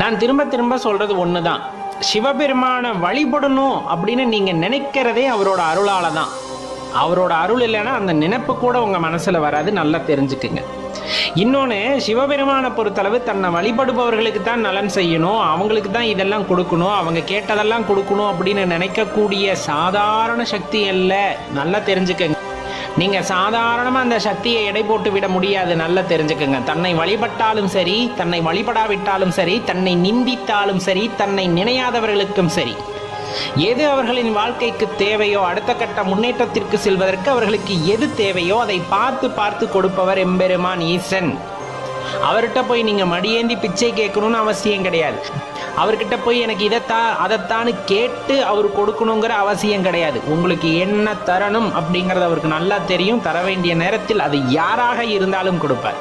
நான் திரும்ப திரும்ப சொல்றது ஒண்ணுதான். சிவபெருமான வழிபடணும் அப்படின்னு நீங்க நினைக்கிறதே அவரோட அருளால தான். அவரோட அருள் இல்லைன்னா அந்த நினைப்பு கூட உங்க மனசுல வராது. நல்லா தெரிஞ்சுக்குங்க. இன்னொன்று, சிவபெருமானை பொறுத்தளவு தன்னை வழிபடுபவர்களுக்கு தான் நலன் செய்யணும், அவங்களுக்கு தான் இதெல்லாம் கொடுக்கணும், அவங்க கேட்டதெல்லாம் கொடுக்கணும் அப்படின்னு நினைக்கக்கூடிய சாதாரண சக்தி அல்ல. நல்லா தெரிஞ்சுக்கங்க. நீங்க சாதாரணமா அந்த சக்தியை எடை போட்டு விட முடியாது. நல்லா தெரிஞ்சுக்கங்க. தன்னை வழிபட்டாலும் சரி, தன்னை வழிபடாவிட்டாலும் சரி, தன்னை நிந்தித்தாலும் சரி, தன்னை நினையாதவர்களுக்கும் சரி, எது அவர்களின் வாழ்க்கைக்கு தேவையோ, அடுத்த கட்ட முன்னேற்றத்திற்கு செல்வதற்கு அவர்களுக்கு எது தேவையோ அதை பார்த்து பார்த்து கொடுப்பவர் எம்பெருமான் ஈசன். அவர்கிட்ட போய் நீங்க மடியேந்தி பிச்சை கேட்கணும்னு அவசியம் கிடையாது. அவர்கிட்ட போய் எனக்கு அதைத்தான்னு கேட்டு அவர் கொடுக்கணுங்கிற அவசியம் கிடையாது. உங்களுக்கு என்ன தரணும் அப்படிங்கிறது அவருக்கு நல்லா தெரியும். தர வேண்டிய நேரத்தில் அது யாராக இருந்தாலும் கொடுப்பார்.